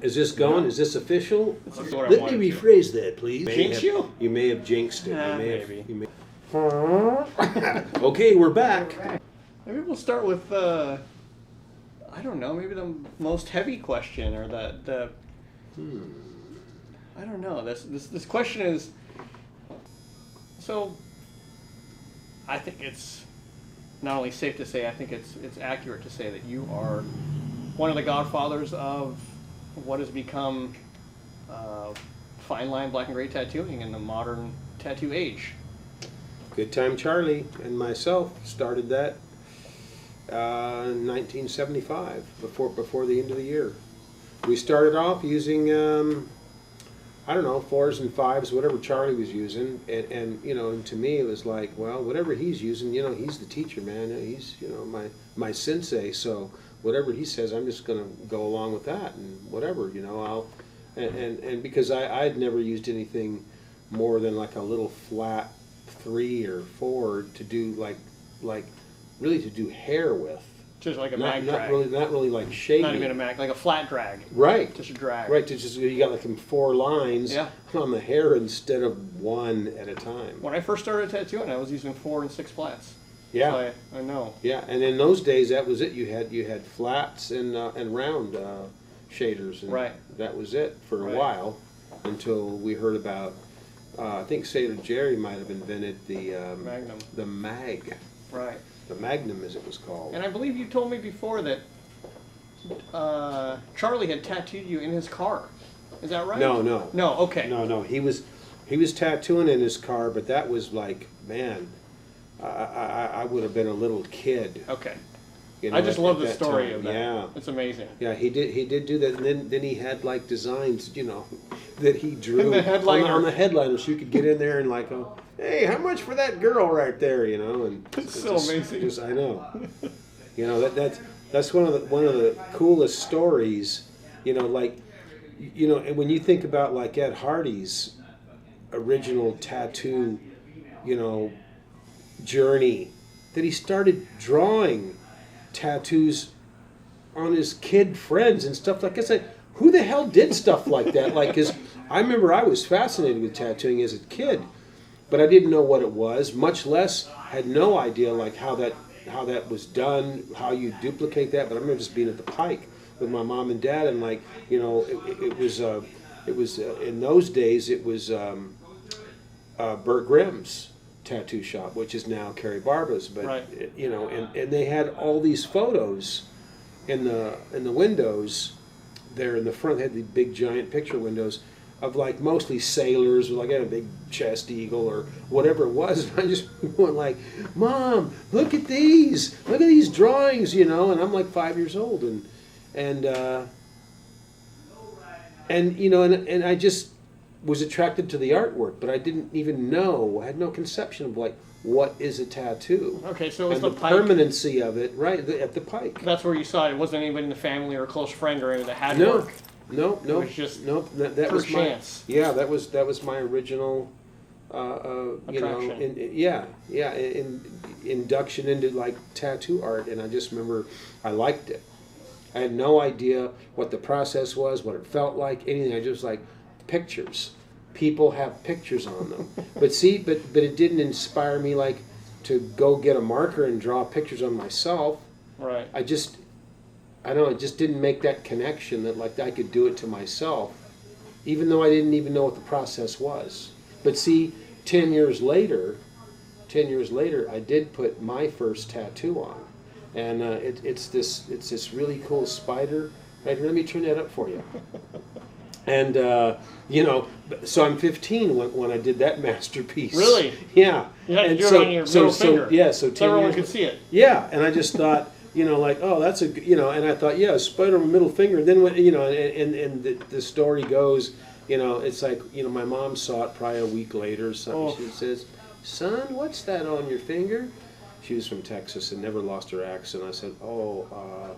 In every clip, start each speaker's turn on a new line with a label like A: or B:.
A: Is this going? Is this official?
B: Let
A: me rephrase that, please.
B: Jinx you?
A: You may have jinxed it.
B: Maybe.
A: Okay, we're back.
B: Maybe we'll start with, I don't know, maybe the most heavy question, or the I don't know. This question is, so I think it's not only safe to say, I think it's accurate to say that you are one of the godfathers of what has become fine line black and gray tattooing in the modern tattoo age.
A: Good Time Charlie and myself started that in 1975, before the end of the year. We started off using, I don't know, 4s and 5s, whatever Charlie was using, and you know, and to me it was like, well, whatever he's using, you know, he's the teacher, man. He's, you know, my sensei, so whatever he says, I'm just going to go along with that, and whatever, you know, and because I'd never used anything more than like a little flat 3 or 4 to do like really to do hair with.
B: Just like a mag drag.
A: Not really like shading.
B: Not even a mag, like a flat drag.
A: Right.
B: Just a drag.
A: Right, to just, you got like them 4 lines
B: Yeah.
A: on the hair instead of 1 at a time.
B: When I first started tattooing, I was using 4 and 6 flats.
A: Yeah.
B: So I know.
A: Yeah, and in those days, that was it. You had flats and round shaders, and
B: right.
A: that was it for a while, until we heard about. I think Sailor Jerry might have invented the
B: Magnum.
A: The mag.
B: Right.
A: The Magnum, as it was called.
B: And I believe you told me before that Charlie had tattooed you in his car. Is that right?
A: No.
B: No. Okay.
A: No. He was tattooing in his car, but that was like, man, I would have been a little kid.
B: Okay.
A: You know,
B: I just love the
A: that
B: story
A: time.
B: of that.
A: Yeah.
B: It's amazing.
A: Yeah, he did do that, and then he had like designs, you know, that he drew
B: the headliner.
A: on the headliner, so you could get in there and like, oh, hey, how much for that girl right there, you know? And
B: it's so amazing.
A: I know. You know, that's one of the coolest stories. You know, like, you know, and when you think about like Ed Hardy's original tattoo, you know, journey, that he started drawing tattoos on his kid friends and stuff like that. It's like, who the hell did stuff like that? Like, 'cause I remember I was fascinated with tattooing as a kid, but I didn't know what it was, much less had no idea like how that was done, how you duplicate that. But I remember just being at the Pike with my mom and dad, and like, you know, it was in those days it was Bert Grimm's tattoo shop, which is now Carrie Barba's, but
B: right.
A: You know, and they had all these photos in the windows there in the front. They had the big giant picture windows of like mostly sailors with like a big chest eagle or whatever it was. And I just went like, Mom, look at these drawings, you know. And I'm like 5 years old, and you know, and I just was attracted to the artwork, but I didn't even know. I had no conception of like what is a tattoo.
B: Okay, so it was
A: and the
B: Pike.
A: permanency of it, right at the Pike.
B: That's where you saw it. It wasn't anybody in the family or a close friend or anything that had
A: No.
B: work.
A: No,
B: It was just
A: that was my
B: chance.
A: Yeah, that was my original, you know, induction into like tattoo art, and I just remember I liked it. I had no idea what the process was, what it felt like, anything. I just like pictures. People have pictures on them, but it didn't inspire me like to go get a marker and draw pictures on myself.
B: Right.
A: I don't know, it just didn't make that connection that like I could do it to myself, even though I didn't even know what the process was. But see, 10 years later, I did put my first tattoo on, and it's this really cool spider. Right here, let me turn that up for you. And you know, so I'm 15 when I did that masterpiece.
B: Really?
A: Yeah.
B: You had to
A: And
B: do it on your middle finger.
A: Yeah, so 10
B: so everyone
A: years
B: could see it.
A: Yeah, and I just thought, you know, like, oh, that's a, you know, and I thought, yeah, spider on middle finger. And then when, you know, and the story goes, You know, it's like, you know, my mom saw it probably a week later or something.
B: Oh.
A: She says, "Son, what's that on your finger?" She was from Texas and never lost her accent. I said, "Oh,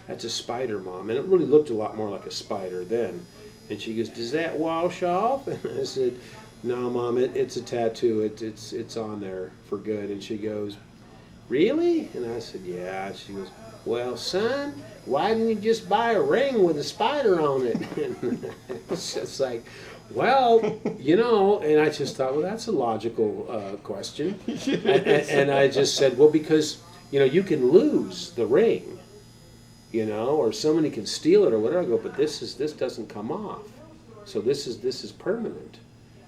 A: that's a spider, Mom." And it really looked a lot more like a spider then. And she goes, "Does that wash off?" And I said, "No, Mom, it's a tattoo. It's on there for good." And she goes, "Really?" And I said, "Yeah." She goes, "Well, son, why didn't you just buy a ring with a spider on it?" And it's just like, well, you know, and I just thought, well, that's a logical question. And I just said, well, because, you know, you can lose the ring, you know, or somebody can steal it or whatever. I go, but this doesn't come off. So this is permanent.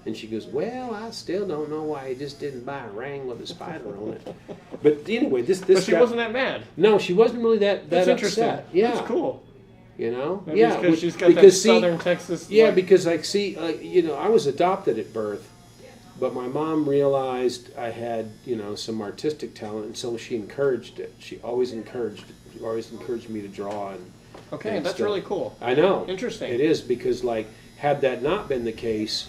A: And she goes, well, I still don't know why he just didn't buy a ring with a spider on it. But anyway, this
B: But she wasn't that mad.
A: No, she wasn't really that
B: That's interesting.
A: upset. Yeah.
B: That's cool.
A: You know?
B: Maybe
A: yeah.
B: because she's got that southern Texas.
A: Yeah,
B: like,
A: because like, see, you know, I was adopted at birth, but my mom realized I had, you know, some artistic talent, and so she encouraged it. She always encouraged me to draw and.
B: okay,
A: and
B: that's
A: stuff.
B: really cool.
A: I know.
B: Interesting.
A: It is, because like, had that not been the case,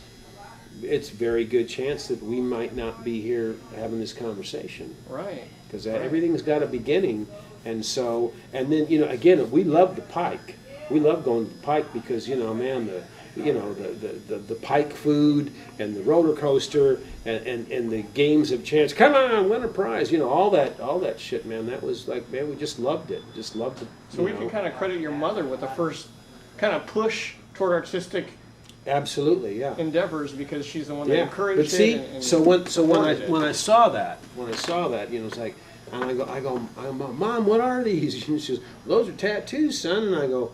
A: it's very good chance that we might not be here having this conversation.
B: Right.
A: Because
B: Right.
A: everything's got a beginning, and so, and then, you know, again, we love the Pike. We love going to the Pike because, you know, man, the Pike food and the roller coaster and the games of chance. Come on, win a prize. You know, all that shit, man. That was like, man, we just loved it. Just loved it.
B: So we can kind of credit your mother with the first kind of push toward artistic
A: absolutely, yeah.
B: endeavors, because she's the one that
A: Yeah,
B: encouraged
A: but see,
B: it. And
A: so when
B: supported it.
A: I saw that, you know, it's like, and I go, Mom, what are these? And she goes, those are tattoos, son. And I go,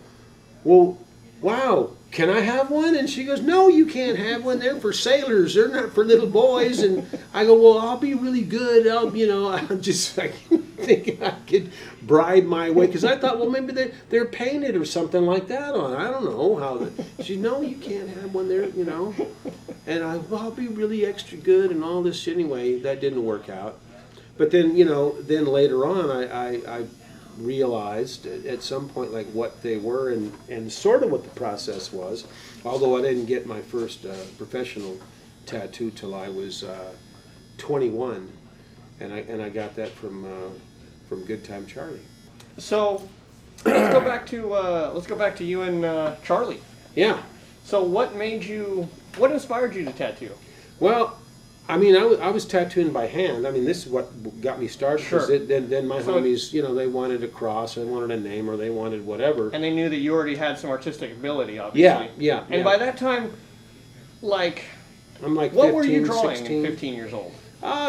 A: well, wow, can I have one? And she goes, no, you can't have one. They're for sailors. They're not for little boys. And I go, well, I'll be really good. I'm just like thinking I could bribe my way, because I thought, well, maybe they're painted or something like that on. I don't know how. She, no, you can't have one there, you know. And well, I'll be really extra good and all this shit. Anyway, that didn't work out. But then, you know, then later on, I realized at some point like what they were and sort of what the process was, although I didn't get my first professional tattoo till I was 21, and I got that from Good Time Charlie.
B: So let's go back to you and Charlie.
A: Yeah.
B: So what inspired you to tattoo?
A: Well, I mean, I was tattooing by hand. I mean, this is what got me started.
B: Sure.
A: Then my homies, you know, they wanted a cross, or they wanted a name, or they wanted whatever.
B: And they knew that you already had some artistic ability, obviously.
A: Yeah.
B: And by that time, like,
A: I'm like
B: what
A: 15,
B: were you drawing
A: 16.
B: at 15 years old?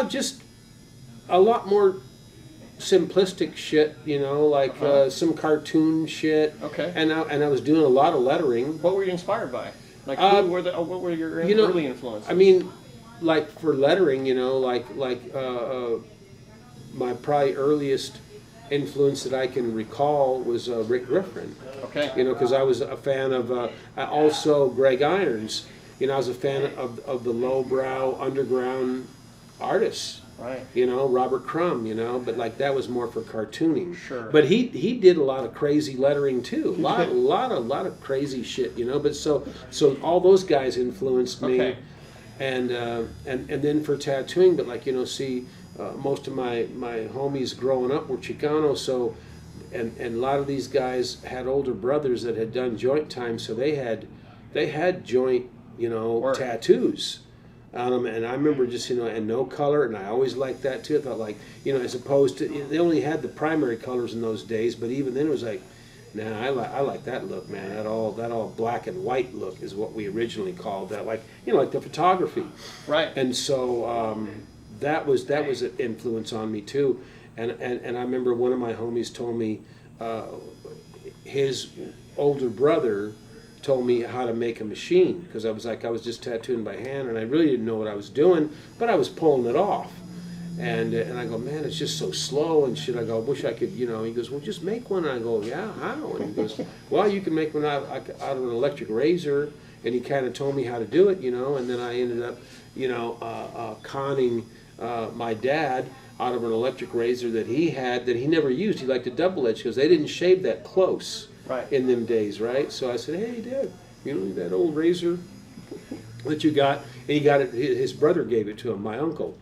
A: Just a lot more simplistic shit, you know, like some cartoon shit.
B: Okay.
A: And I was doing a lot of lettering.
B: What were you inspired by? Like, what were your early influences?
A: I mean, like for lettering, you know, like my probably earliest influence that I can recall was Rick Griffin.
B: Okay.
A: You know, because I was a fan of also Greg Irons. You know, I was a fan of the lowbrow underground artists.
B: Right.
A: You know, Robert Crumb, you know, but like that was more for cartooning.
B: Sure.
A: But he did a lot of crazy lettering too. A lot of crazy shit, you know. But so all those guys influenced me.
B: Okay.
A: And then for tattooing, but like, you know, see, most of my homies growing up were Chicanos, so and a lot of these guys had older brothers that had done joint time, so they had joint, you know,
B: Work.
A: tattoos on them. And I remember just, you know, and no color, and I always liked that too. I thought, like, you know, as opposed to, they only had the primary colors in those days, but even then it was like, nah, I like that look, man. That all black and white look is what we originally called that, like, you know, like the photography.
B: Right.
A: And so that was an influence on me too. And I remember one of my homies told me his older brother told me how to make a machine, because I was just tattooing by hand, and I really didn't know what I was doing, but I was pulling it off. And I go, man, it's just so slow and shit. I go, I wish I could, you know. He goes, well, just make one. And I go, yeah, how? And he goes, well, you can make one out of an electric razor. And he kind of told me how to do it, you know. And then I ended up, you know, conning my dad out of an electric razor that he had that he never used. He liked a double edge because they didn't shave that close
B: Right.
A: in them days, right? So I said, hey, Dad, you know, that old razor, that you got, and he got it. His brother gave it to him, my uncle,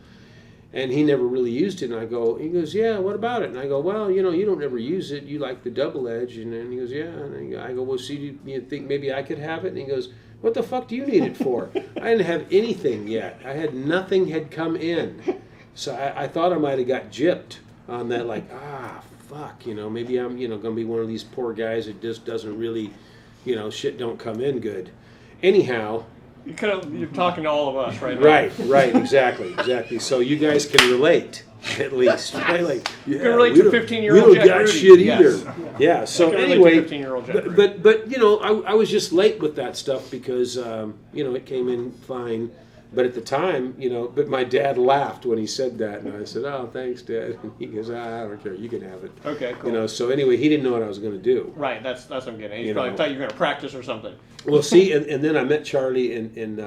A: and he never really used it. And he goes, yeah, what about it? And I go, well, you don't ever use it. You like the double edge. And then he goes, yeah. And I go, well, see, do you think maybe I could have it? And he goes, what the fuck do you need it for? I didn't have anything yet. Nothing had come in. So I thought I might have got gypped on that, like, fuck, maybe I'm, going to be one of these poor guys that just doesn't really, shit don't come in good. Anyhow.
B: You're talking to all of us right now.
A: Right, exactly. So you guys can relate, at least. Right? Like,
B: you can relate to 15-year-old
A: We
B: Jack
A: don't got
B: Rudy.
A: shit
B: Yes.
A: either. Yeah, so
B: I can
A: anyway,
B: relate to 15-year-old Jack Rudy.
A: but I was just late with that stuff because, it came in fine. But at the time, but my dad laughed when he said that, and I said, "Oh, thanks, Dad." And he goes, "I don't care, you can have it."
B: Okay, cool.
A: So anyway, he didn't know what I was going to do.
B: Right, that's what I'm getting. He probably thought you were going to practice or something.
A: Well, see, and then I met Charlie in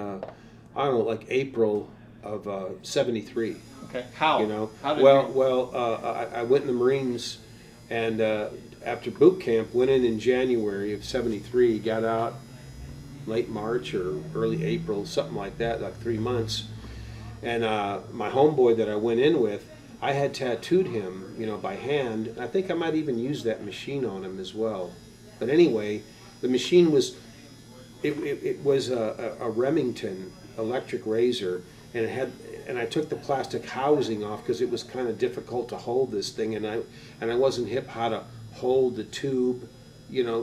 A: I don't know, like April of '73.
B: Okay, how? How did
A: I went in the Marines, and after boot camp, went in January of '73, got out late March or early April, something like that, like 3 months. And my homeboy that I went in with, I had tattooed him, by hand. I think I might even use that machine on him as well. But anyway, the machine was, it was a Remington electric razor, and I took the plastic housing off because it was kind of difficult to hold this thing, and I wasn't hip how to hold the tube,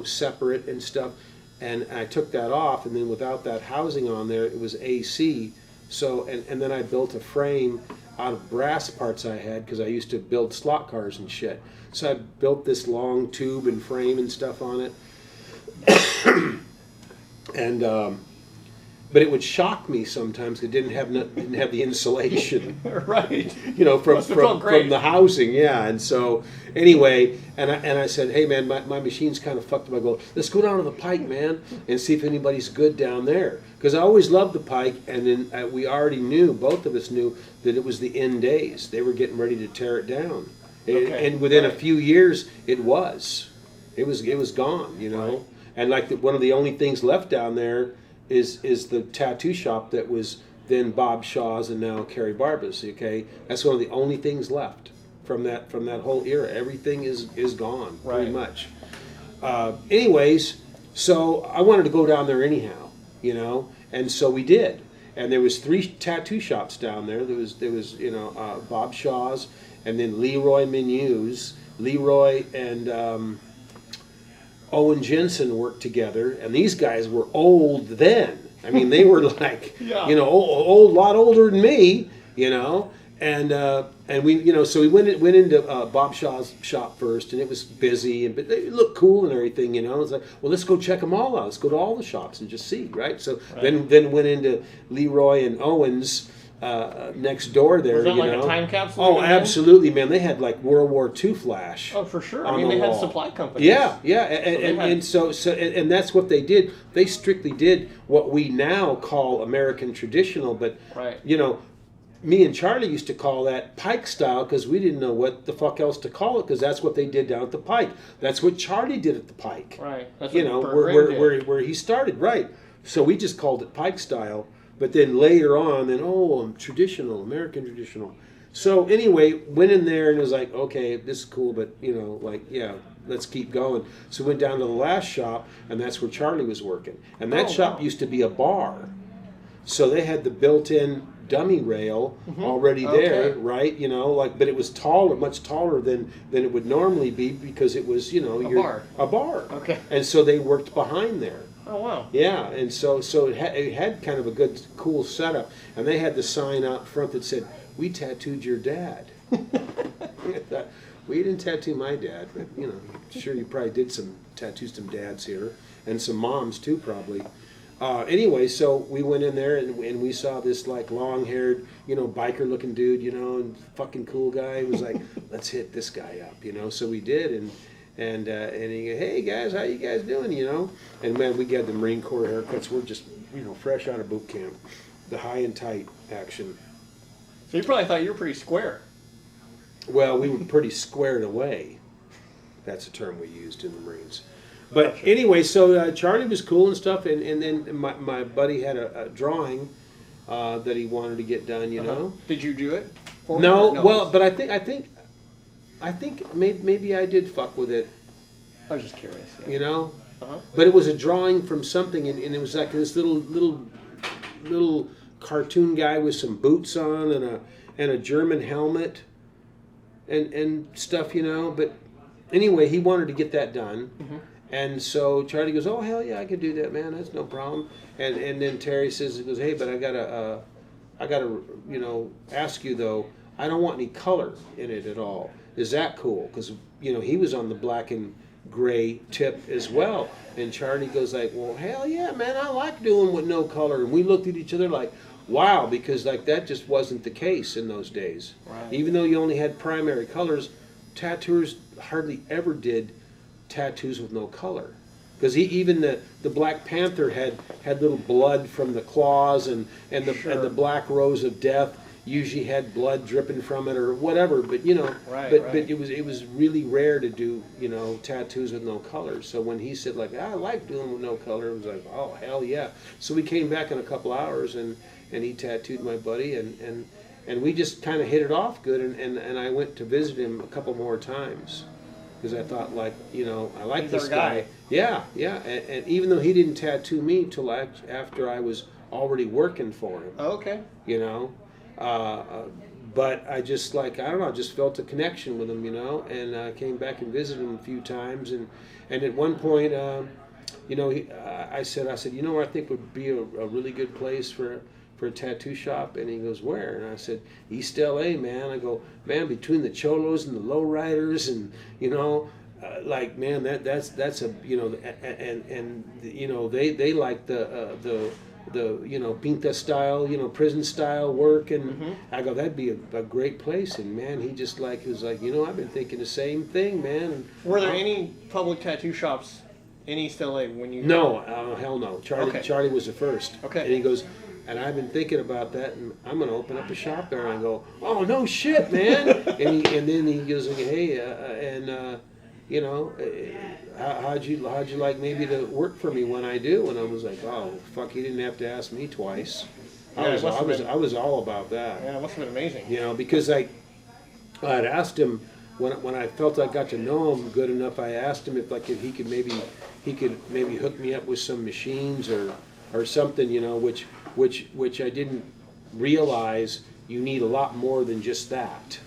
A: separate and stuff. And I took that off, and then without that housing on there, it was AC. So, and then I built a frame out of brass parts I had because I used to build slot cars and shit. So I built this long tube and frame and stuff on it. And but it would shock me sometimes. It didn't have the insulation,
B: right?
A: From the housing, yeah. And so anyway, and I said, hey man, my machine's kind of fucked up. I go, let's go down to the Pike, man, and see if anybody's good down there. Because I always loved the Pike, and then we already knew, both of us knew that it was the end days. They were getting ready to tear it down, and within a few years, it was gone, Right. And like one of the only things left down there is the tattoo shop that was then Bob Shaw's and now Carrie Barba's. Okay, that's one of the only things left from that whole era. Everything is gone, pretty much. Anyways, so I wanted to go down there anyhow, and so we did. And there was 3 tattoo shops down there. There was Bob Shaw's, and then Leroy Menus. Leroy and Owen Jensen worked together, and these guys were old then. I mean, they were like, old, lot older than me, and we, so we went into Bob Shaw's shop first, and it was busy, but they looked cool and everything, It's like, well, let's go check them all out. Let's go to all the shops and just see, right? So then went into Leroy and Owen's. Next door there,
B: was that like a time capsule?
A: Oh, absolutely, man! They had like World War II flash.
B: Oh, for sure. I mean, they had supply companies.
A: Yeah, and so that's what they did. They strictly did what we now call American traditional, but me and Charlie used to call that Pike style because we didn't know what the fuck else to call it because that's what they did down at the Pike. That's what Charlie did at the Pike.
B: Right. That's
A: where he started. Right. So we just called it Pike style. But then later on, traditional, American traditional. So anyway, went in there and it was like, okay, this is cool, but let's keep going. So went down to the last shop, and that's where Charlie was working. And that shop used to be a bar. So they had the built-in dummy rail already there, right? But it was taller, much taller than it would normally be because it was, a bar.
B: Okay.
A: And so they worked behind there.
B: Oh, wow.
A: Yeah, and so it had kind of a good, cool setup. And they had the sign out front that said, "We tattooed your dad." We didn't tattoo my dad, but, sure you probably did tattoo some dads here. And some moms, too, probably. Anyway, so we went in there and we saw this, like, long-haired, biker-looking dude, and fucking cool guy. He was like, let's hit this guy up, So we did, and he go, hey guys, how you guys doing, And man, we got the Marine Corps haircuts. We're just, fresh out of boot camp. The high and tight action.
B: So you probably thought you were pretty square.
A: Well, we were pretty squared away. That's a term we used in the Marines. But
B: Gotcha.
A: anyway, so Charlie was cool and stuff, and then my buddy had a drawing that he wanted to get done. You know.
B: Did you do it? For him,
A: No,
B: or
A: well, but I think maybe I did fuck with it.
B: I was just curious. Yeah.
A: You know.
B: Uh-huh.
A: But it was a drawing from something, and it was like this little cartoon guy with some boots on and a German helmet and stuff, you know. But anyway, he wanted to get that done, and so Charlie goes, "Oh hell yeah, I can do that, man. That's no problem." And then Terry says, "He goes, hey, but I gotta you know ask you though. I don't want any color in it at all. Is that cool? Because you know he was on the black and gray tip as well." And Charlie goes like, "Well, hell yeah, man, I like doing with no color." And we looked at each other like, wow, because like that just wasn't the case in those days.
B: Right.
A: Even though you only had primary colors, tattooers hardly ever did tattoos with no color. Because even the Black Panther had little blood from the claws, and the Black Rose of Death usually had blood dripping from it or whatever, but you know,
B: Right,
A: but
B: right.
A: it was really rare to do, you know, tattoos with no color. So when he said like, I like doing with no color, it was like, oh hell yeah. So we came back in a couple hours and he tattooed my buddy, and we just kind of hit it off good, and I went to visit him a couple more times because I thought like, you know, I like
B: He's
A: this
B: our guy.
A: Yeah, and even though he didn't tattoo me till after I was already working for him,
B: Oh, okay.
A: you know. But I just like, I don't know, I just felt a connection with him, you know, and I came back and visited him a few times, and at one point, you know, I said, you know where I think would be a really good place for a tattoo shop? And he goes, where? And I said, East LA, man. I go, man, between the cholos and the lowriders, and you know, like, man, that's a, you know, and you know, they like the you know, pinta style, you know, prison style work, and I go, that'd be a great place. And man, he just like, he was like, you know, I've been thinking the same thing, man. And
B: Were there any public tattoo shops in East LA when you?
A: no, hell no.
B: Okay.
A: Charlie was the first.
B: Okay.
A: And he goes, and I've been thinking about that, and I'm going to open up a shop there. And I go, oh no shit, man. and then he goes, hey, you know, how'd you like maybe to work for me when I do? And I was like, oh fuck, he didn't have to ask me twice.
B: Yeah, it must have been-
A: I was all about that.
B: Yeah, it must have been amazing.
A: You know, because I had asked him when I felt I got to know him good enough. I asked him if he could maybe hook me up with some machines or something, you know, which I didn't realize you need a lot more than just that,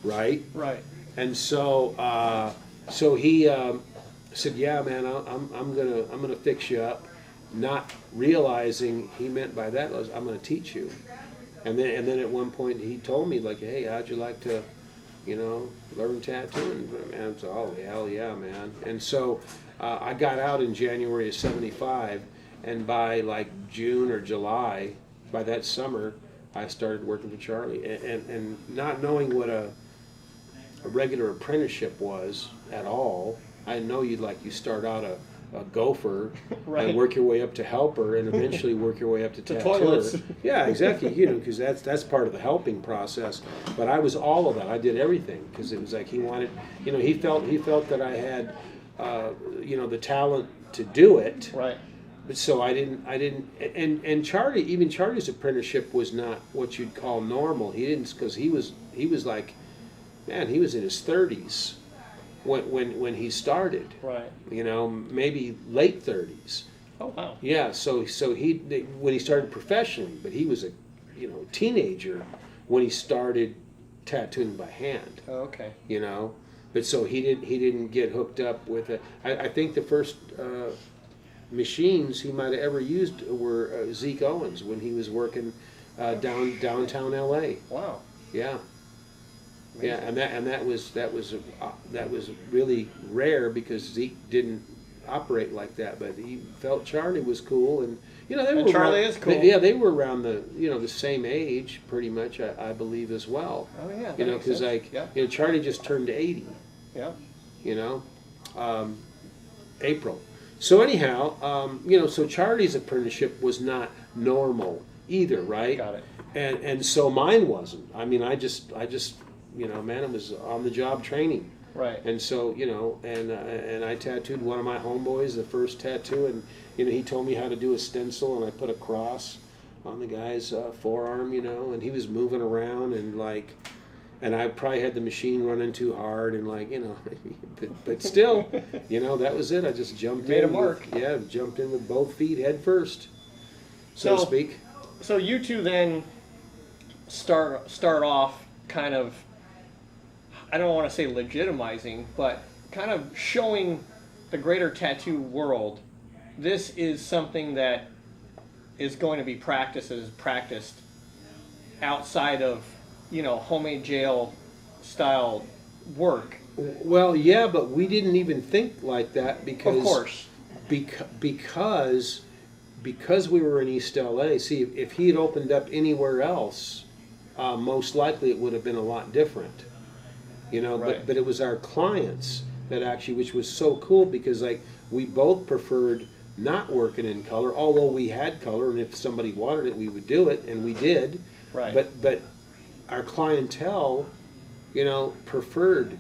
A: right?
B: Right.
A: And so so he said, yeah, man, I'm gonna fix you up, not realizing he meant by that was I'm gonna teach you. And then at one point he told me like, hey, how'd you like to, you know, learn tattooing? And I was like, oh hell yeah, man. And so I got out in January of '75, and by like June or July, by that summer, I started working for Charlie, and not knowing what a regular apprenticeship was at all. I know you start out a gopher
B: Right.
A: and work your way up to helper, and eventually work your way up to tattooer.
B: toilets.
A: Yeah, exactly. You know, because that's part of the helping process. But I was all of that. I did everything because it was like he wanted. You know, he felt that I had, you know, the talent to do it.
B: Right.
A: But so I didn't, and Charlie's apprenticeship was not what you'd call normal. He didn't, because he was like, man, he was in his 30s when he started.
B: Right.
A: You know, maybe late 30s.
B: Oh wow.
A: Yeah. So when he started professionally, but he was a, you know, teenager when he started tattooing by hand.
B: Oh, okay.
A: You know, but so he didn't get hooked up with it. I think the first machines he might have ever used were Zeke Owens when he was working downtown LA.
B: Wow.
A: Yeah.
B: Amazing.
A: Yeah, and that was really rare because Zeke didn't operate like that, but he felt Charlie was cool, and you know
B: And Charlie is cool.
A: They were around the same age pretty much, I believe as well.
B: Oh yeah. that
A: You know,
B: makes
A: because
B: sense.
A: like
B: Yeah.
A: you know, Charlie just turned 80.
B: Yeah.
A: You know, April. So anyhow, you know, so Charlie's apprenticeship was not normal either, right?
B: Got it.
A: And so mine wasn't. I mean, I just you know, man, it was on the job training.
B: Right.
A: And so, and I tattooed one of my homeboys, the first tattoo, and he told me how to do a stencil, and I put a cross on the guy's forearm, and he was moving around, and I probably had the machine running too hard, and but still, that was it. I just jumped in.
B: Made a mark.
A: Jumped in with both feet head first, so to speak.
B: So you two then start off kind of, I don't want to say legitimizing, but kind of showing the greater tattoo world, this is something that is going to be practiced outside of, homemade jail style work.
A: Well, yeah, but we didn't even think like that because,
B: of course,
A: because we were in East LA. See, if he had opened up anywhere else, most likely it would have been a lot different.
B: Right.
A: But it was our clients that actually, which was so cool because we both preferred not working in color, although we had color, and if somebody wanted it, we would do it, and we did.
B: Right.
A: But our clientele, preferred,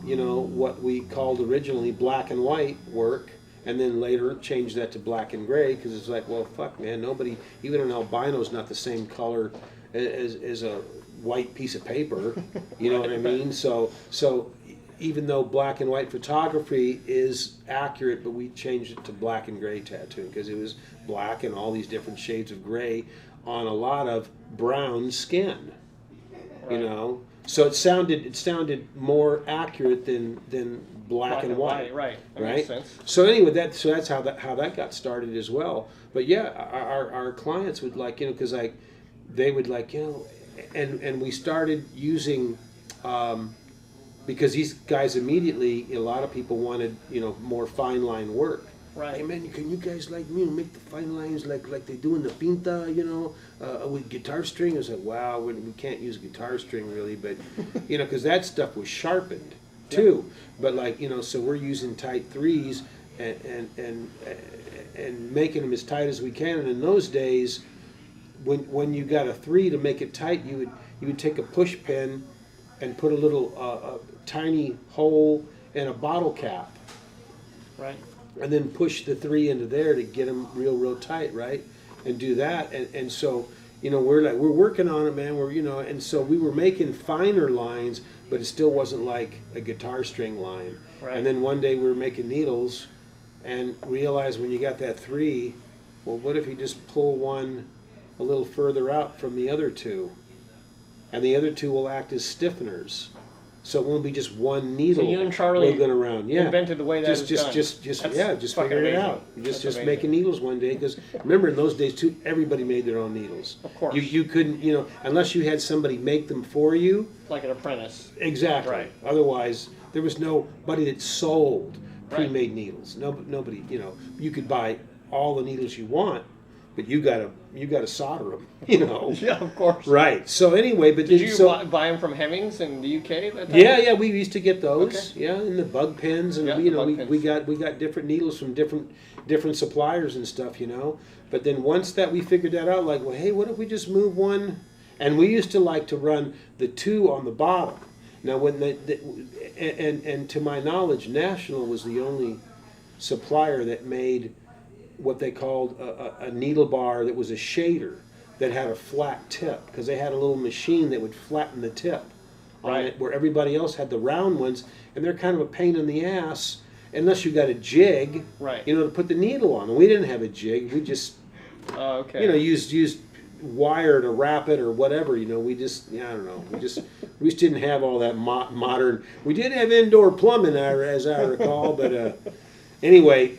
A: what we called originally black and white work, and then later changed that to black and gray because it's like, well, fuck, man, nobody, even an albino's not the same color as a white piece of paper, you know what I mean? So even though black and white photography is accurate, but we changed it to black and gray tattooing because it was black and all these different shades of gray on a lot of brown skin,
B: right.
A: So it sounded more accurate than black and white.
B: Right. That
A: right.
B: makes sense.
A: So anyway, that's how that got started as well. But yeah, our clients would because they would and we started using because these guys immediately, a lot of people wanted more fine line work.
B: Right.
A: Hey man, can you guys make the fine lines like they do in the pinta, with guitar string? I was like, wow, we can't use guitar string really, but because that stuff was sharpened too. But so we're using tight threes and making them as tight as we can. And in those days, when you got a 3 to make it tight, you would take a push pin and put a little a tiny hole in a bottle cap.
B: Right.
A: And then push the 3 into there to get them real tight, right? And do that, and so we're working on it, man. And so we were making finer lines, but it still wasn't like a guitar string line.
B: Right.
A: And then one day we were making needles, and realized when you got that 3, well, what if you just pull one a little further out from the other 2, and the other 2 will act as stiffeners. So it won't be just one needle
B: so you and Charlie
A: wiggling around. Yeah,
B: invented the way that is done.
A: Just figured it out. Just
B: amazing.
A: making needles one day because remember in those days too, everybody made their own needles.
B: Of course,
A: you couldn't unless you had somebody make them for you.
B: Like an apprentice.
A: Exactly.
B: Right.
A: Otherwise, there was nobody that sold pre-made
B: Right.
A: needles. Nobody. You could buy all the needles you want, but you gotta solder them.
B: Yeah, of course.
A: Right. So anyway, but
B: did you buy them from Hemmings in the UK? That time?
A: Yeah, we used to get those.
B: Okay.
A: Yeah, and the bug pens, and
B: Yeah,
A: we got different needles from different suppliers and stuff, But then once that we figured that out, well, hey, what if we just move one? And we used to like to run the 2 on the bottom. Now, when and to my knowledge, National was the only supplier that made what they called a needle bar that was a shader that had a flat tip because they had a little machine that would flatten the tip on it, where everybody else had the round ones, and they're kind of a pain in the ass unless you got a jig,
B: right?
A: To put the needle on. And we didn't have a jig. We just, used wire to wrap it or whatever. We just, I don't know. We just didn't have all that modern. We did have indoor plumbing, as I recall, but anyway.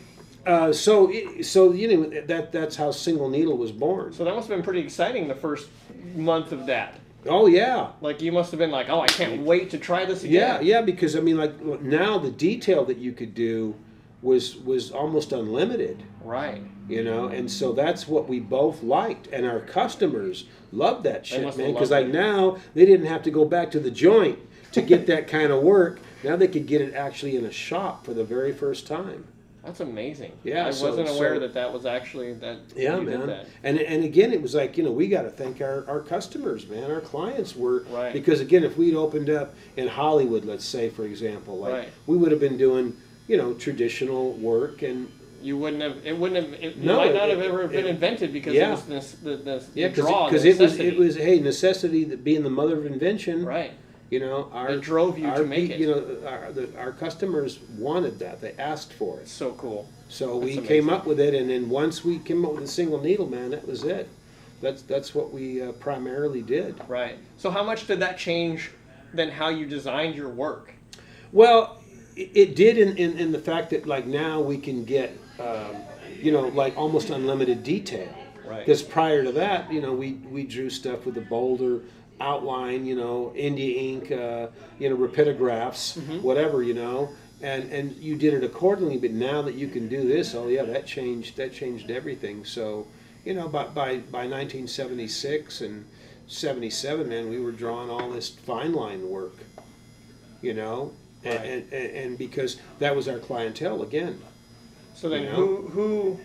A: So that's how single needle was born.
B: So that must have been pretty exciting the first month of that.
A: Oh yeah.
B: Like you must have been like, oh, I can't wait to try this again.
A: Yeah, because now the detail that you could do was almost unlimited.
B: Right.
A: And so that's what we both liked, and our customers loved that shit, man. Because now they didn't have to go back to the joint to get that kind of work. Now they could get it actually in a shop for the very first time.
B: That's amazing.
A: Yeah,
B: I
A: so-
B: wasn't
A: so-
B: aware that was actually that.
A: Yeah,
B: you did
A: man.
B: that.
A: And again, it was like, we got to thank our customers, man. Our clients were,
B: Right.
A: because again, if we'd opened up in Hollywood, let's say, for example, like
B: Right.
A: we would have been doing, traditional work, and
B: You wouldn't have. It wouldn't have. It
A: No,
B: might not have
A: it-
B: ever been
A: it-
B: invented because
A: yeah.
B: it was the
A: yeah,
B: draw,
A: because
B: the
A: it was
B: necessity.
A: hey, necessity that being the mother of invention.
B: Right.
A: Our
B: It drove you
A: our,
B: to make it.
A: our customers wanted that. They asked for it.
B: So cool.
A: So we
B: That's
A: came
B: amazing.
A: up with it, and then once we came up with a single needle, man, that was it. That's what we primarily did.
B: Right. So how much did that change then how you designed your work?
A: Well, it did in the fact that like now we can get like almost unlimited detail.
B: Right.
A: Because prior to that, we drew stuff with a bolder outline, India ink, rapidographics, whatever, and you did it accordingly. But now that you can do this, oh yeah, that changed everything. So, by 1976 and 77, man, we were drawing all this fine line work,
B: Right.
A: and because that was our clientele again.
B: So then,
A: You know?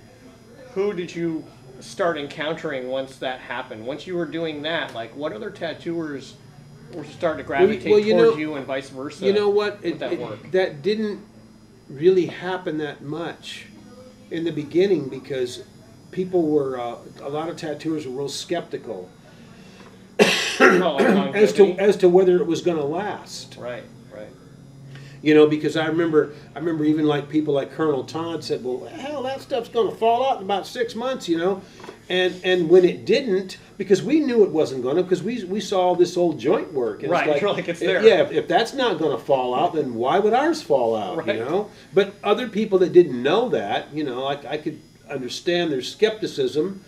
B: who did you start encountering once that happened? Once you were doing that, like what other tattooers were starting to gravitate
A: well,
B: towards you, and vice versa?
A: You know what?
B: with that work.
A: That didn't really happen that much in the beginning because people were a lot of tattooers were real skeptical
B: Oh, like
A: as to
B: longevity?
A: whether it was going to last.
B: Right. Right.
A: Because I remember even like people like Colonel Todd said, "Well, hell, that stuff's going to fall out in about 6 months," and when it didn't, because we knew it wasn't going to, because we saw all this old joint work. And
B: Right,
A: it's
B: you're like, it's there.
A: Yeah, if that's not going to fall out, then why would ours fall out?
B: Right.
A: But other people that didn't know that, I could understand their skepticism,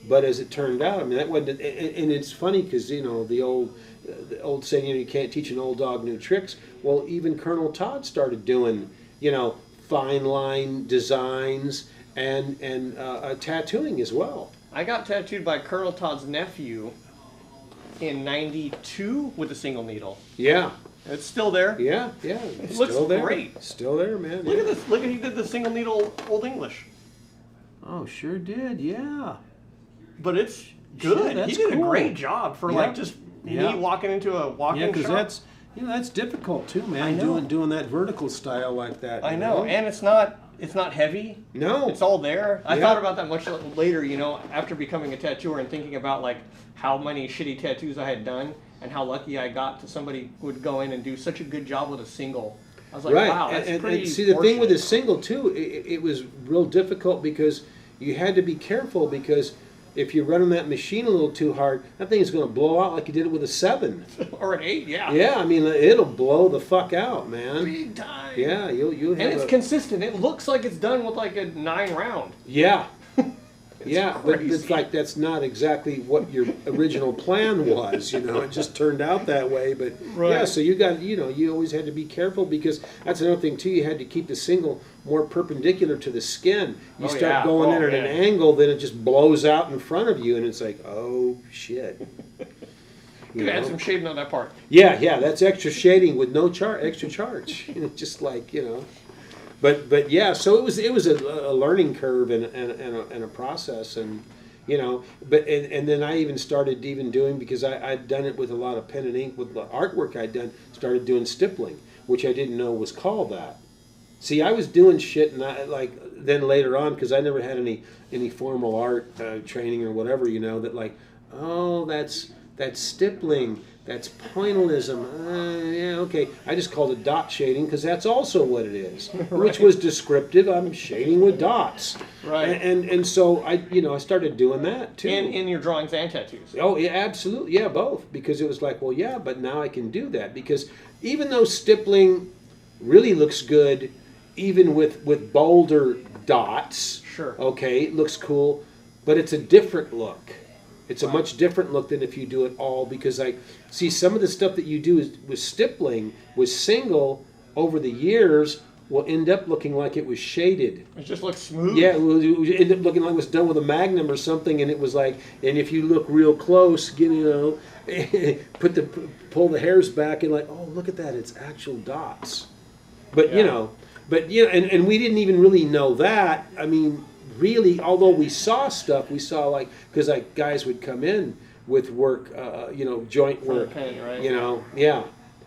A: but as it turned out, I mean, that wasn't. And it's funny because the old saying, you can't teach an old dog new tricks. Well, even Colonel Todd started doing, fine line designs and tattooing as well.
B: I got tattooed by Colonel Todd's nephew in '92 with a single needle.
A: Yeah,
B: It's still there.
A: yeah, it's
B: looks
A: still there.
B: great.
A: Still there, man.
B: Look
A: yeah.
B: at this. Look at he did the single needle Old English.
A: Oh, sure did. Yeah.
B: But it's
A: Sure,
B: good.
A: that's
B: he did
A: cool.
B: a great job for
A: Yeah.
B: like just
A: Yeah.
B: me walking into a walk-in
A: Yeah, because
B: shop.
A: that's difficult too, man.
B: I know.
A: Doing that vertical style like that.
B: I know, and it's not heavy.
A: No.
B: It's all there. I
A: Yeah.
B: thought about that much later, after becoming a tattooer and thinking about like how many shitty tattoos I had done and how lucky I got to somebody who would go in and do such a good job with a single. I was like,
A: Right.
B: wow, that's
A: and
B: pretty
A: see, the thing with a
B: fortunate.
A: single too, it was real difficult because you had to be careful because if you're running that machine a little too hard, that thing is going to blow out like you did it with a 7.
B: Or an 8, yeah.
A: Yeah, I mean, it'll blow the fuck out, man.
B: Big time.
A: Yeah, you'll have
B: And it's
A: a-
B: consistent. It looks like it's done with like a 9 round.
A: Yeah. Yeah, but
B: crazy.
A: it's like that's not exactly what your original plan was, It just turned out that way, but yeah.
B: Right.
A: So you got, you always had to be careful because that's another thing too. You had to keep the single more perpendicular to the skin. You
B: Oh,
A: start
B: yeah.
A: going
B: Oh,
A: in at an
B: man.
A: angle, then it just blows out in front of you, and it's like, oh shit. You
B: Could add
A: know?
B: some shading on that part.
A: Yeah, that's extra shading with no extra charge. Just like But yeah, so it was a learning curve and a process, and but then I even started doing, because I'd done it with a lot of pen and ink with the artwork I'd done, started doing stippling, which I didn't know was called that. See, I was doing shit, and then later on, because I never had any formal art training or whatever, that like, oh, that's stippling. That's pointillism. Yeah, okay. I just called it dot shading because that's also what it is, which was descriptive. I'm shading with dots.
B: Right.
A: And so I started doing that too.
B: In your drawings and tattoos.
A: Oh, yeah, absolutely. Yeah, both. Because it was like, well, yeah, but now I can do that. Because even though stippling really looks good, even with bolder dots,
B: Sure.
A: okay, it looks cool, but it's a different look. It's a much different look than if you do it all, because see some of the stuff that you do with stippling, with single, over the years will end up looking like it was shaded.
B: It just looks smooth.
A: Yeah, it will end up looking like it was done with a Magnum or something, and it was like, and if you look real close, pull the hairs back and like, oh, look at that, it's actual dots. But
B: Yeah.
A: But you know, and we didn't even really know that. I mean, really, although we saw stuff, we saw like because like guys would come in with work, you know, joint work,
B: Pen, right?
A: you know, yeah.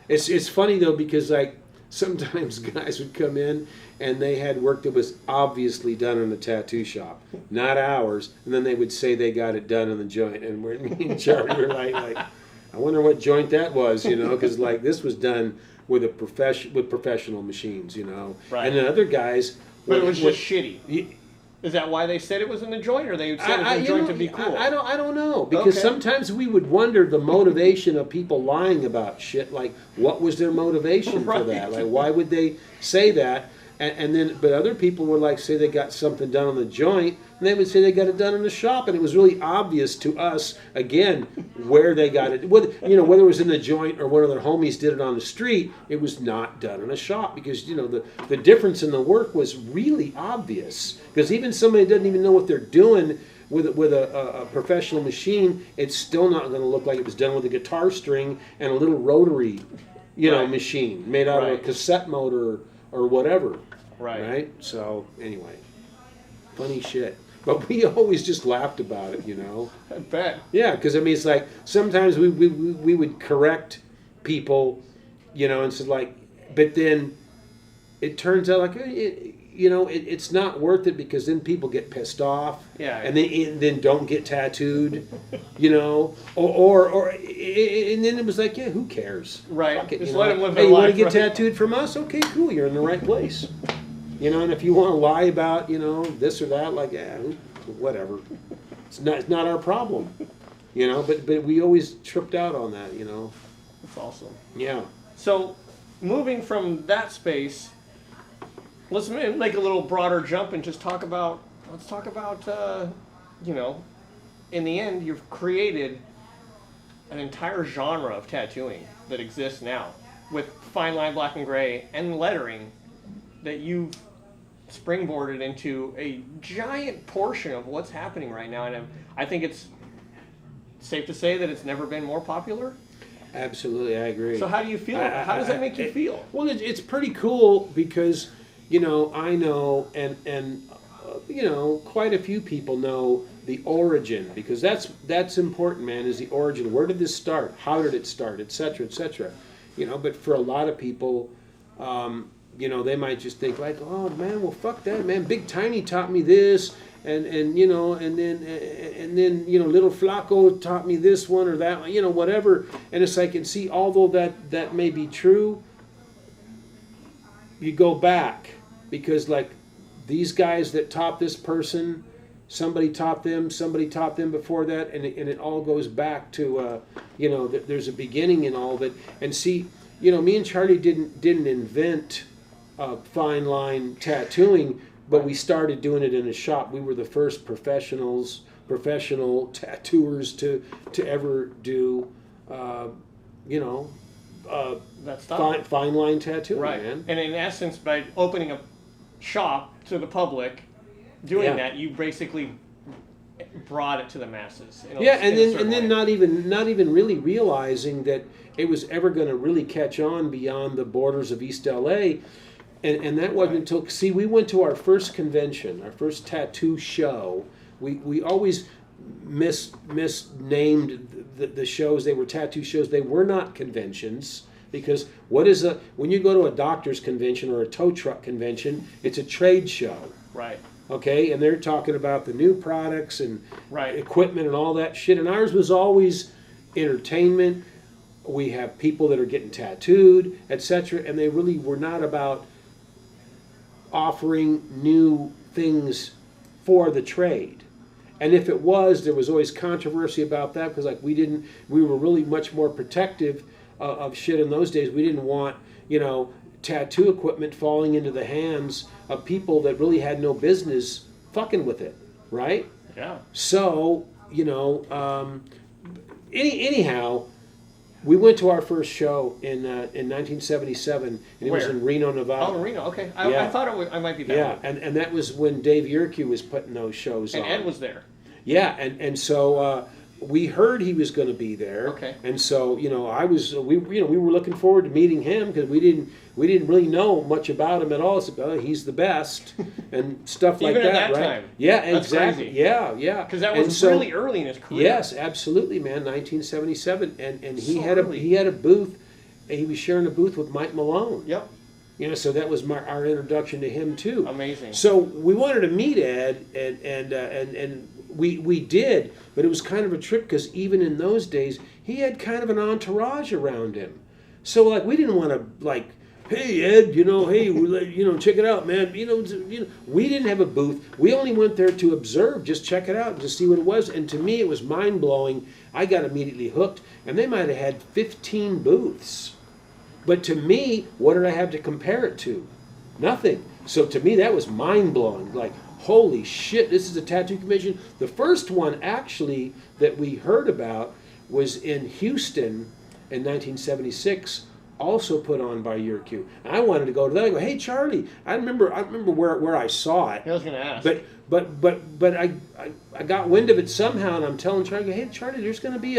A: It's funny though because like sometimes guys would come in and they had work that was obviously done in the tattoo shop, not ours, and then they would say they got it done in the joint, and me and Charlie were like, I wonder what joint that was, you know, because like this was done with professional machines, you know,
B: Right.
A: and then other guys.
B: But it was just shitty. Is that why they said it was in the joint, or they said it was in the joint to be cool?
A: I don't know because
B: Okay.
A: sometimes we would wonder the motivation of people lying about shit. Like, what was their motivation for
B: Right.
A: that? Like, why would they say that? And then, but other people would like say they got something done on the joint, and they would say they got it done in the shop, and it was really obvious to us again where they got it. Whether it was in the joint or one of their homies did it on the street, it was not done in a shop because you know the difference in the work was really obvious. Because even somebody that doesn't even know what they're doing with a professional machine, it's still not going to look like it was done with a guitar string and a little rotary,
B: Right.
A: machine made out of a
B: Right.
A: cassette motor or whatever.
B: Right.
A: So anyway, funny shit. But we always just laughed about it, you know.
B: I bet.
A: Yeah, because I mean, it's like sometimes we would correct people, you know, and so like, but then it turns out like it's not worth it because then people get pissed off,
B: Yeah.
A: and then don't get tattooed, you know, or and then it was like, yeah, who cares?
B: Right.
A: Fuck it,
B: Just
A: you
B: let
A: know?
B: them live
A: Hey,
B: their
A: you want
B: life,
A: to get
B: right?
A: tattooed from us? Okay, cool, you're in the right place. You know, and if you want to lie about, you know, this or that, like, yeah, whatever. It's not our problem. You know, but we always tripped out on that, you know.
B: That's awesome.
A: Yeah.
B: So, moving from that space, let's make a little broader jump and just talk about. Let's talk about. You know, in the end, you've created an entire genre of tattooing that exists now, with fine line, black and gray, and lettering that you've springboarded into a giant portion of what's happening right now, and I think it's safe to say that it's never been more popular.
A: Absolutely, I agree.
B: So how do you feel? How does that make you feel?
A: Well, it's pretty cool because, you know, I know and you know, quite a few people know the origin because that's important, man, is the origin. Where did this start? How did it start? Et cetera, et cetera. You know, but for a lot of people, you know, they might just think like, oh man, well fuck that, man. Big Tiny taught me this, and you know, and then you know, Little Flaco taught me this one or that one, you know, whatever. And it's like, and see, although that may be true, you go back because like these guys that taught this person, somebody taught them before that, and it all goes back to you know, there's a beginning in all of it. And see, you know, me and Charlie didn't invent fine line tattooing, but we started doing it in a shop. We were the first professional tattooers to ever do, you know,
B: That stuff.
A: fine line tattooing,
B: Right.
A: man.
B: And in essence, by opening a shop to the public, doing
A: Yeah.
B: that, you basically brought it to the masses.
A: Yeah, and then not even really realizing that it was ever going to really catch on beyond the borders of East LA. And that wasn't until, see, we went to our first convention, our first tattoo show. We always misnamed the shows. They were tattoo shows. They were not conventions because when you go to a doctor's convention or a tow truck convention, it's a trade show.
B: Right.
A: Okay, and they're talking about the new products and
B: Right.
A: equipment and all that shit. And ours was always entertainment. We have people that are getting tattooed, etc. And they really were not about offering new things for the trade. And if it was, there was always controversy about that because like we were really much more protective of shit in those days. We didn't want, you know, tattoo equipment falling into the hands of people that really had no business fucking with it, right?
B: Yeah.
A: So, you know, anyhow, we went to our first show in 1977, and it was
B: Where?
A: in Reno, Nevada.
B: Oh, Reno. Okay.
A: Yeah.
B: I thought I might be that
A: Yeah,
B: one.
A: and that was when Dave Yerke was putting those shows
B: And
A: on.
B: Ed was there.
A: Yeah, and so we heard he was going to be there.
B: Okay.
A: And so, we were looking forward to meeting him because we didn't really know much about him at all. So, he's the best and stuff like
B: Even
A: that,
B: at that
A: right?
B: time.
A: Yeah,
B: That's
A: exactly.
B: crazy.
A: Yeah.
B: Because that
A: And
B: was
A: so-
B: really early in his career.
A: Yes, absolutely, man. 1977, and he
B: So
A: had
B: early.
A: he had a booth. He was sharing a booth with Mike Malone.
B: Yep.
A: So that was our introduction to him too.
B: Amazing.
A: So we wanted to meet Ed, and we did, but it was kind of a trip because even in those days he had kind of an entourage around him. So like we didn't want to like, hey Ed, hey, check it out, man. We didn't have a booth. We only went there to observe, just check it out, and just see what it was. And to me, it was mind blowing. I got immediately hooked, and they might have had 15 booths. But to me, what did I have to compare it to? Nothing. So to me, that was mind-blowing. Like, holy shit, this is a tattoo convention. The first one, actually, that we heard about was in Houston in 1976, also put on by URQ. And I wanted to go to that. I go, hey, Charlie, I remember where I saw it.
B: I was going to ask.
A: But I got wind of it somehow, and I'm telling Charlie, hey, Charlie, there's going to be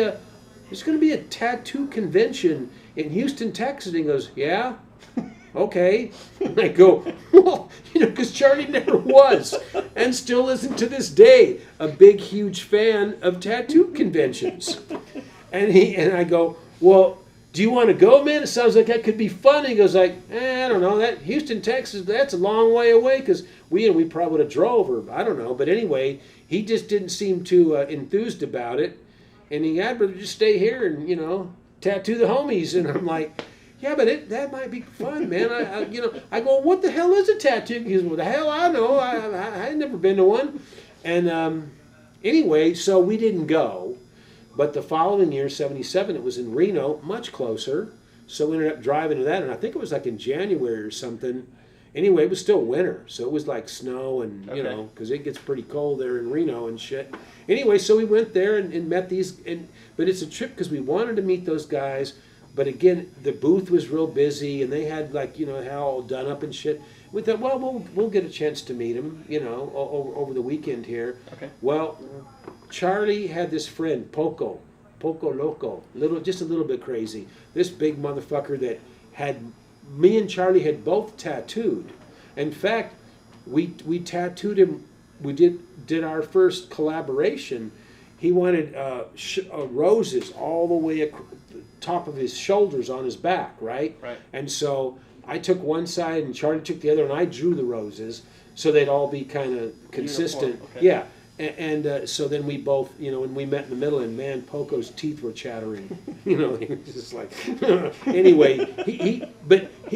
A: a tattoo convention in Houston, Texas. And he goes, yeah? Okay. And I go, well, because Charlie never was, and still isn't to this day, a big, huge fan of tattoo conventions. And I go, well, do you want to go, man? It sounds like that could be fun. And he goes like, I don't know, that Houston, Texas, that's a long way away, because we probably would have drove, or I don't know. But anyway, he just didn't seem too enthused about it. And I'd rather just stay here and, tattoo the homies. And I'm like, yeah, but that might be fun, man. I go, what the hell is a tattoo? He goes, well, the hell I know. I had never been to one. And anyway, so we didn't go. But the following year, 77, it was in Reno, much closer. So we ended up driving to that. And I think it was like in January or something. Anyway, it was still winter. So it was like snow and, because it gets pretty cold there in Reno and shit. Anyway, so we went there and met these. But it's a trip because we wanted to meet those guys. But again, the booth was real busy, and they had how all done up and shit. We thought, well, we'll get a chance to meet them, over the weekend here.
B: Okay.
A: Well, Charlie had this friend, Poco Loco, just a little bit crazy. This big motherfucker that had me and Charlie had both tattooed. In fact, we tattooed him. We did our first collaboration. He wanted roses all the way top of his shoulders on his back, right?
B: Right.
A: And so I took one side and Charlie took the other, and I drew the roses so they'd all be kind of consistent.
B: Uniform, okay.
A: Yeah. And so then we both, when we met in the middle, and man, Poco's teeth were chattering. He was just like, anyway,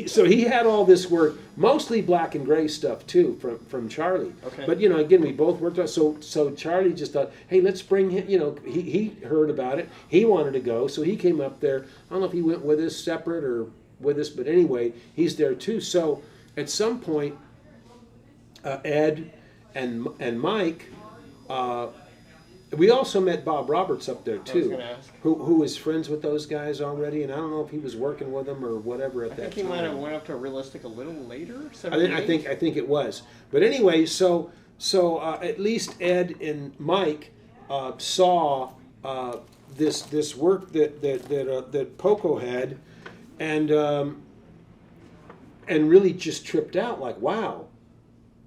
A: so he had all this work, mostly black and gray stuff too, from Charlie.
B: Okay.
A: But again, we both worked on. So Charlie just thought, hey, let's bring him. He heard about it. He wanted to go, so he came up there. I don't know if he went with us separate or with us, but anyway, he's there too. So at some point, Ed and Mike. We also met Bob Roberts up there
B: I was
A: too,
B: gonna ask.
A: who was friends with those guys already, and I don't know if he was working with them or whatever at
B: I
A: that
B: think he
A: time.
B: might have went up to Realistic a little later.
A: I think it was, but anyway, so at least Ed and Mike saw this work that Poco had, and really just tripped out, like, wow,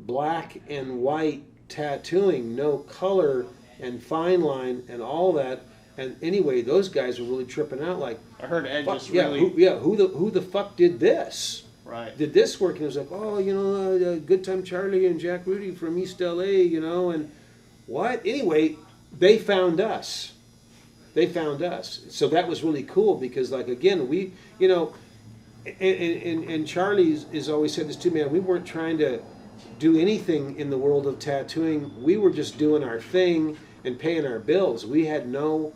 A: black and white tattooing, no color and fine line and all that. And anyway, those guys were really tripping out, like,
B: I heard Ed just
A: yeah,
B: really.
A: who the fuck did this?
B: Right.
A: Did this work? And it was like, oh, Good Time Charlie and Jack Rudy from East LA, and what? Anyway, they found us. So that was really cool because, like, again, we, and Charlie has always said this too, man, we weren't trying to do anything in the world of tattooing. We were just doing our thing and paying our bills. We had no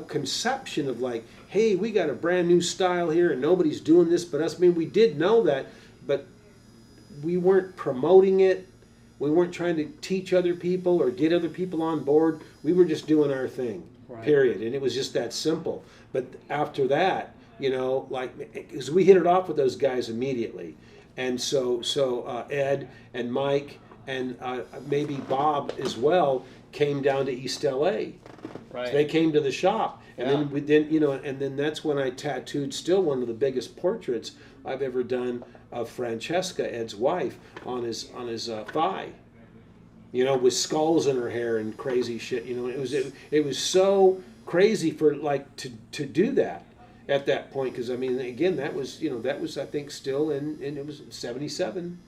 A: conception of like, hey, we got a brand new style here and nobody's doing this but us. I mean, we did know that, but we weren't promoting it. We weren't trying to teach other people or get other people on board. We were just doing our thing,
B: Right.
A: period. And it was just that simple. But after that, because we hit it off with those guys immediately. And so Ed and Mike and maybe Bob as well came down to East LA.
B: Right.
A: So they came to the shop, and
B: Yeah.
A: then we then and then that's when I tattooed still one of the biggest portraits I've ever done of Francesca, Ed's wife, on his thigh. With skulls in her hair and crazy shit. It was so crazy for like to do that at that point, because I mean, again, that was I think still in it was 77.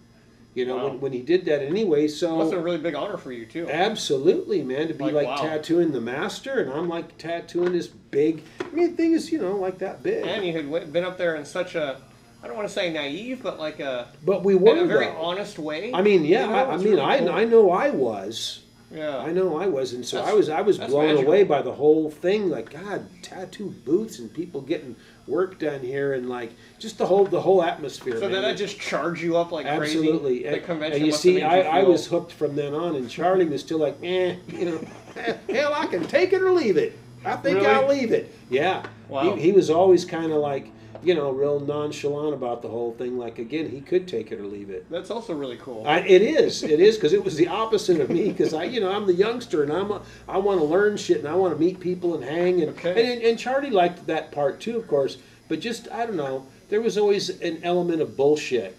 B: Wow.
A: when he did that anyway. So
B: Must have been a really big honor for you too.
A: absolutely, man, to be
B: Like,
A: like
B: wow.
A: tattooing the master, and I'm like tattooing this big. I mean, the thing is, like that big.
B: And you had been up there in such a, I don't want to say naive, but like
A: But we were
B: in a very
A: though.
B: honest way.
A: I mean, yeah. I
B: It's
A: mean,
B: really cool.
A: I know I was.
B: Yeah.
A: I know I was, and so
B: That's-
A: I was
B: that's
A: blown
B: magical.
A: away by the whole thing. Like, God, tattoo booths and people getting work done here, and like just the whole atmosphere.
B: So
A: man.
B: did that just charge you up like
A: Absolutely.
B: crazy? The convention
A: and you
B: must have
A: see,
B: made you
A: I
B: feel-
A: was hooked from then on, and Charlie was still like, hell, I can take it or leave it. I think
B: Really?
A: I'll leave it. Yeah.
B: Wow.
A: He was always kind of like, real nonchalant about the whole thing. Like, again, he could take it or leave it.
B: That's also really cool.
A: It is, because it was the opposite of me. Because I'm the youngster, and I want to learn shit, and I want to meet people and hang, and
B: Okay.
A: and Charlie liked that part too, of course. But just I don't know, there was always an element of bullshit,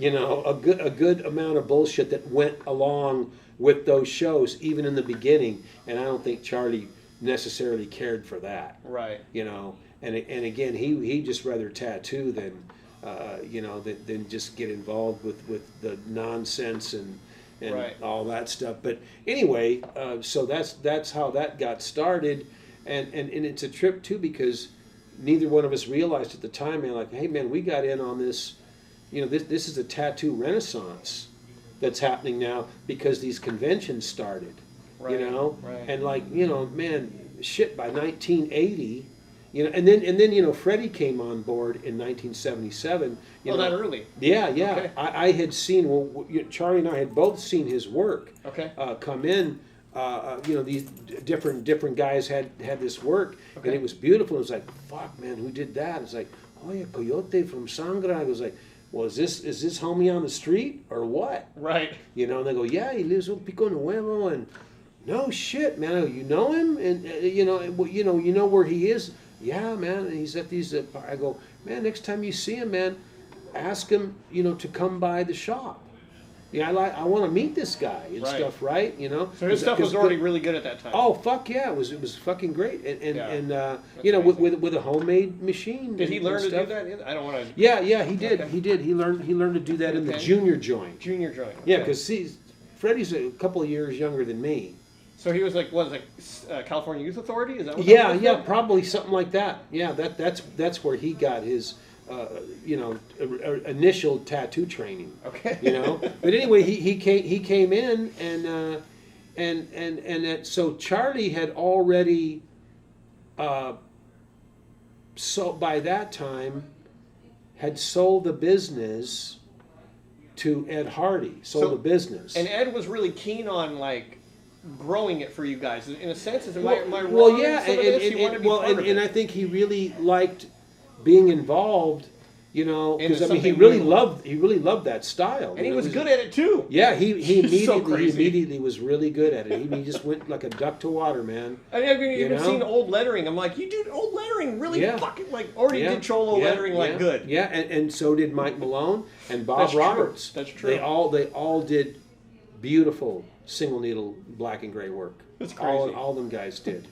A: a good amount of bullshit that went along with those shows, even in the beginning. And I don't think Charlie necessarily cared for that,
B: Right.
A: And again, he just rather tattoo than than just get involved with the nonsense and
B: Right.
A: all that stuff. But anyway, so that's how that got started, and it's a trip too, because neither one of us realized at the time, man. Like, hey, man, we got in on this. This is a tattoo renaissance that's happening now because these conventions started.
B: Right. Right.
A: And like, man, shit, by 1980. And then Freddie came on board in 1977.
B: That early.
A: Yeah.
B: Okay.
A: I had seen, Charlie and I had both seen his work
B: Okay.
A: come in. These different guys had this work,
B: Okay.
A: and it was beautiful. It was like, fuck, man, who did that? It's like, oh yeah, Coyote from Sangra. I was like, well, is this homie on the street or what?
B: Right.
A: And they go, yeah, he lives in Pico Nuevo, and no shit, man. I go, you know him, and you know where he is. Yeah, man. And he's at these. I go, man. Next time you see him, man, ask him, to come by the shop. Yeah, I want to meet this guy and
B: Right.
A: stuff, right?
B: So his stuff was already really good at that time.
A: Oh fuck yeah, it was fucking great, and
B: Yeah.
A: with a homemade machine.
B: Did he
A: and
B: learn to do
A: stuff.
B: that? I don't want to.
A: Yeah, he did.
B: Okay.
A: He did. He learned to do that in the
B: Okay.
A: junior joint.
B: Junior joint.
A: Yeah,
B: Okay.
A: because Freddie's a couple of years younger than me.
B: So he was like, California Youth Authority? Is that what
A: Yeah,
B: that was?
A: yeah, probably something like that. Yeah, that's where he got his initial tattoo training.
B: Okay.
A: But anyway, he came in, and so Charlie had already so by that time had sold the business to Ed Hardy. Sold the business.
B: And Ed was really keen on like growing it for you guys. In a sense, am I wrong?
A: Well, yeah,
B: in some of this? He wanted to be part of
A: and
B: it.
A: I think he really liked being involved, because
B: Into
A: he
B: something
A: really
B: new.
A: loved that style.
B: And he was good at it too.
A: Yeah, he
B: He's so
A: immediately
B: crazy.
A: he immediately was really good at it. He just went like a duck to water, man.
B: I mean, I've even
A: know?
B: seen old lettering. I'm like, you do old lettering really
A: Yeah.
B: fucking like already
A: Yeah,
B: did Cholo
A: yeah,
B: lettering like
A: yeah,
B: good.
A: Yeah, and so did Mike Malone and Bob
B: That's true.
A: Roberts.
B: That's true.
A: They all did beautiful single needle black and gray work.
B: That's crazy.
A: All them guys did.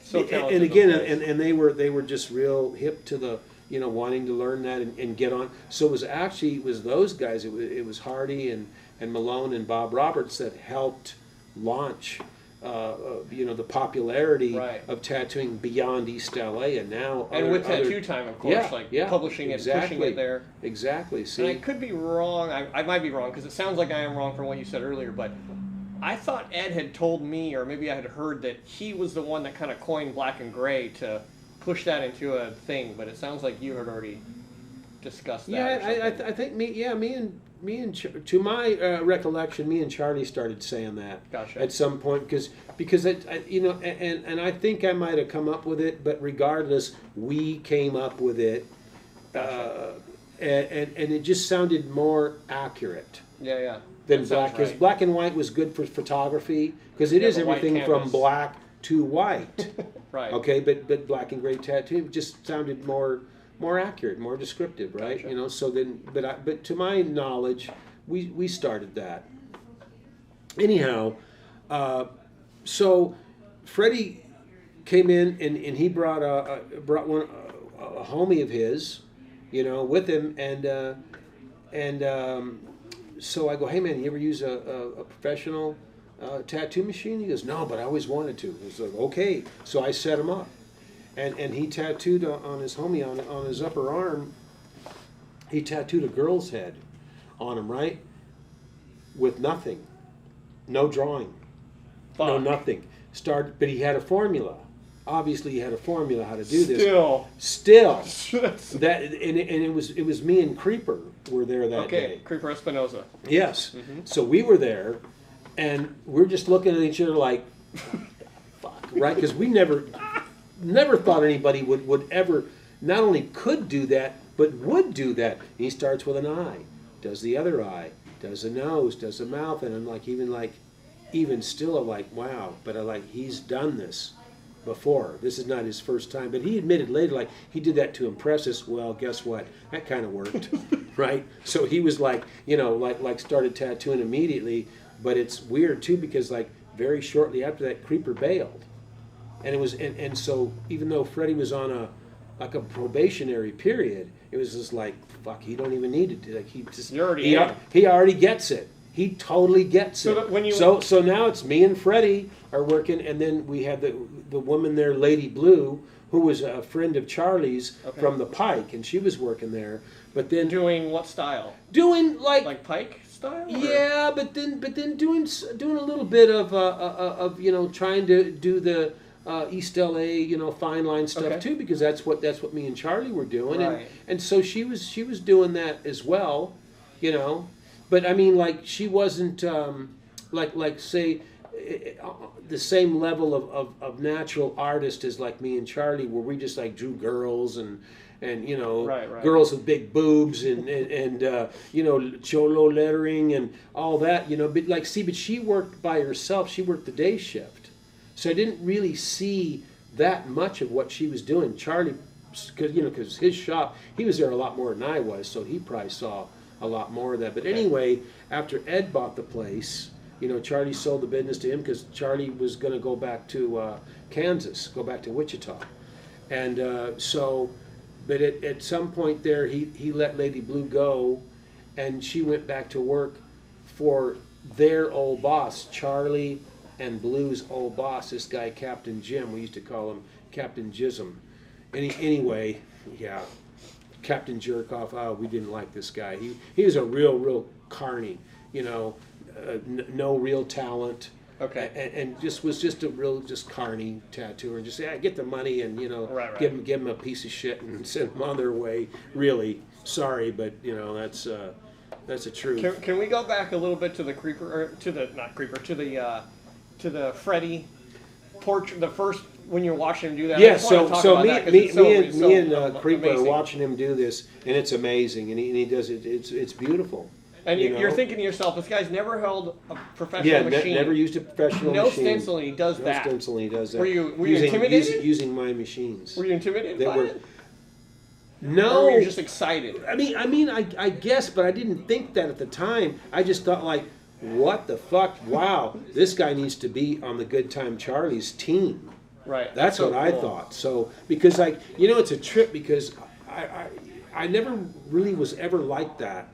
B: So
A: And
B: talented,
A: again,
B: those guys.
A: and they were just real hip to the wanting to learn that and get on. So it was those guys. It was Hardy and Malone and Bob Roberts that helped launch the popularity
B: Right.
A: of tattooing beyond East LA, and now
B: And with Tattoo Time, of course, publishing it, pushing it there.
A: Exactly. See,
B: And I could be wrong. I might be wrong because it sounds like I am wrong from what you said earlier. But I thought Ed had told me, or maybe I had heard that he was the one that kind of coined black and gray to push that into a thing. But it sounds like you had already discussed that. or
A: yeah,
B: something.
A: I think me and to my recollection, me and Charlie started saying that
B: Gotcha.
A: at some point because and I think I might have come up with it, but regardless, we came up with it,
B: Gotcha.
A: and it just sounded more accurate
B: Yeah.
A: than
B: That sounds
A: black, because
B: right.
A: black and white was good for photography, because it
B: Yeah,
A: is
B: the white
A: everything from
B: canvas.
A: black too white.
B: Right.
A: Okay, but black and gray tattoo just sounded more accurate, more descriptive, right?
B: Gotcha.
A: You know, so then, but to my knowledge, we started that. Anyhow, so Freddie came in and he brought a homie of his, you know, with him, and so I go, hey man, you ever use a professional tattoo machine? He goes, no, but I always wanted to. I was like, okay, so I set him up, and he tattooed on his homie on his upper arm. He tattooed a girl's head on him, right, with nothing. No drawing.
B: Fuck.
A: No nothing. But he had a formula. Obviously, he had a formula how to do this. Still. That and it was me and Creeper were there that day.
B: Creeper Espinosa.
A: Yes. So we were there, and we're just looking at each other like, fuck, right? Because we never thought anybody would ever not only could do that, but would do that. And he starts with an eye, does the other eye, does a nose, does a mouth, and I'm like, even still, I'm like, wow. But I'm like, he's done this before. This is not his first time. But he admitted later, like, he did that to impress us. Well, guess what? That kind of worked, right? So he was like, you know, like started tattooing immediately. But it's weird too because like very shortly after that, Creeper bailed, and it was and so even though Freddie was on a probationary period, it was just like, fuck, he don't even need it. Like he already gets it. He totally gets it. So now it's me and Freddie are working, and then we have the woman there, Lady Blue, who was a friend of Charlie's from the Pike, and she was working there. But then
B: doing what style?
A: Doing like
B: Pike style?
A: Yeah, or? but then doing a little bit of you know, trying to do the East LA, you know, fine line stuff too, because that's what me and Charlie were doing,
B: right.
A: and so she was doing that as well, you know. But I mean, like, she wasn't like say the same level of natural artist as like me and Charlie, where we just like drew girls and you know,
B: right.
A: girls with big boobs and you know, cholo lettering and all that, you know. But like, but she worked by herself. She worked the day shift, so I didn't really see that much of what she was doing. Charlie, because his shop, he was there a lot more than I was, so he probably saw a lot more of that. But anyway, after Ed bought the place, you know, Charlie sold the business to him because Charlie was going to go back to Kansas, go back to Wichita. And so, but at some point there, he let Lady Blue go, and she went back to work for their old boss, Charlie and Blue's old boss, this guy, Captain Jim. We used to call him Captain Jism. Anyway, yeah. Captain Jerkoff, oh, we didn't like this guy. He was a real carny, you know, no real talent.
B: Okay.
A: And was just a real carny tattooer, and just say, get the money and, you know,
B: right.
A: give him a piece of shit and send them on their way. Really sorry, but you know, that's the truth.
B: Can we go back a little bit to the Creeper, or to the Freddie portrait, the first, when you're watching him do that?
A: Yeah, so me and Creeper
B: amazing.
A: are watching him do this, and it's amazing, and he does it. It's beautiful.
B: And you're thinking to yourself, this guy's never held a professional machine.
A: Never used a professional machine.
B: No stenciling, he does that.
A: No stenciling, he does that.
B: Were you intimidated?
A: Using my machines.
B: Were you intimidated by it?
A: No.
B: Or were you just excited?
A: I guess, but I didn't think that at the time. I just thought, like, what the fuck? Wow, this guy needs to be on the Good Time Charlie's team.
B: Right.
A: That's what I thought. So, because, like, you know, it's a trip because I never really was ever like that.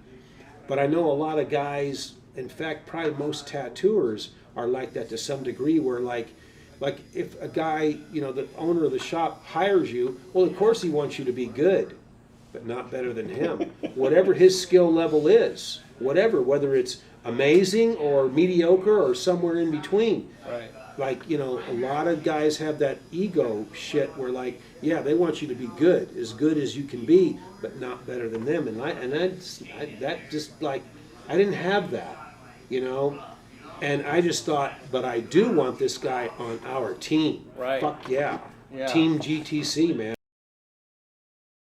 A: But I know a lot of guys, in fact, probably most tattooers are like that to some degree, where like if a guy, you know, the owner of the shop hires you, well, of course he wants you to be good, but not better than him. Whatever his skill level is, whether it's amazing or mediocre or somewhere in between.
B: Right.
A: Like, you know, a lot of guys have that ego shit where, like, yeah, they want you to be good as you can be, but not better than them. And I didn't have that, you know. And I just thought, but I do want this guy on our team.
B: Right.
A: Fuck yeah.
B: Yeah.
A: Team GTC, man.